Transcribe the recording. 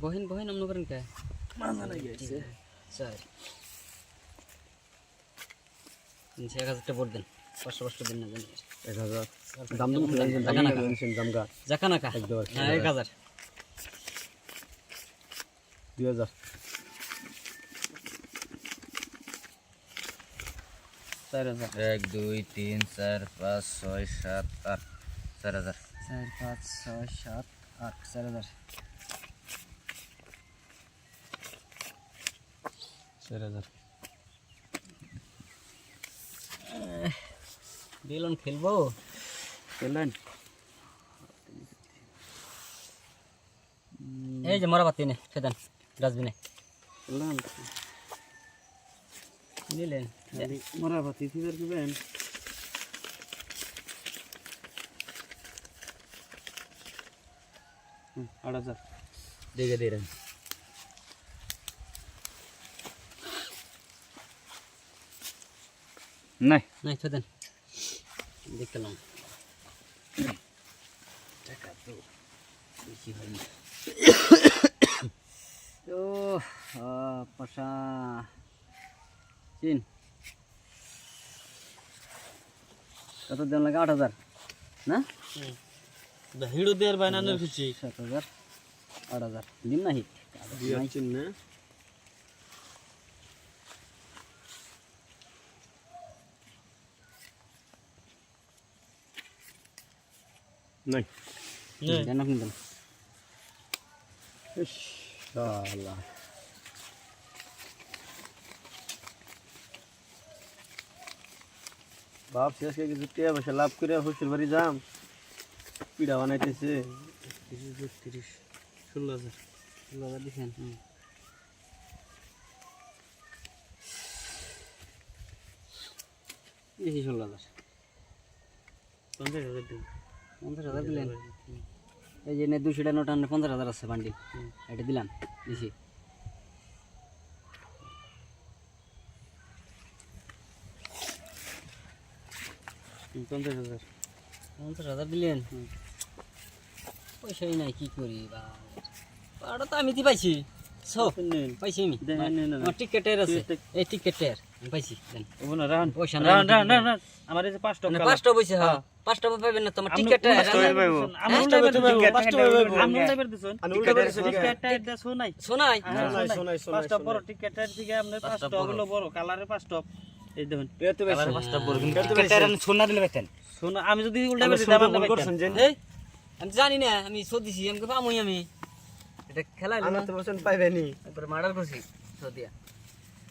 বহিন বহিন অমন করেন কে মানা নাই গেছে স্যার 1000 ভোট দেন 500 দিন না জানি 1000 দাম দাম জামগা জাকা নাকা হ্যাঁ 1000 2000 4000 1 2 3 4 5 6 7 8 4000 4 5 6 7 8 4000 4000 বেলুন খেলবো খেলেন এই যে মরাবাতি নে সেদান ডাস্টবিনে খেলেন নিলেন মরাবাতি ফিজার দিবেন আড়াজা দেখে দিলেন নাই নাই সেদান দেখলাম টাকা তো বেশি হয়নি তো পাশা চিন কত দিন লাগে 8000 না হিড়ো দেয়ার বানানোর খুশি 7000 8000 দিন না হিট দিয়াছেন না নাই দেন আপনি দেন ইনশাআল্লাহ বাপ শেষকে কিছু টিয়া পয়সা লাভ করে শ্বশুর বাড়ি যাম পিঠা বানাইতেছে 30 16,000 লাগা দিছেন বেশি 16000 50,000 দিন 50000 দিলেন এই যে 200 টা নোট আনলে 50000 আছে বান্ডিল এটা দিলাম দিছি 50,000 5000 দিলেন পয়সাই নাই কি করি বাড়া তো আমি পাইছি সব নেন পাইছি আমি দেন, নেন, নেন। আমার টিকেটের আছে এই টিকেটের আমি পাইছি দেন ওনা রান পয়সা রান নাই রান রান আমার এই যে 5 টাকা 5টা পয়সা হ্যাঁ 5টা পাবেন না তোমার টিকেটটা আমি উল্টা বের দিছি 5 টাকা আমি উল্টা বের দিছি আমি উল্টা বের দিছি, টিকেটটা এটা শোনাই শোনাই শোনাই 5টা বড় টিকেটের দিকে আপনার 5টা হলো বড় কালারে 5টা এই দেখুন এত বেশি কালার 5টা বড় কিন্তু টিকেটের সোনা দিলে বেতেন শোনা আমি যদি উল্টা বের দিতাম আপনি করছেন যে এই আমি জানি না আমি সদিছি আমাকে পামই আমি এটা খেলাইলাম আমার তো বলছেন পাইবেনি একবার মার্ডার করছি সদিয়া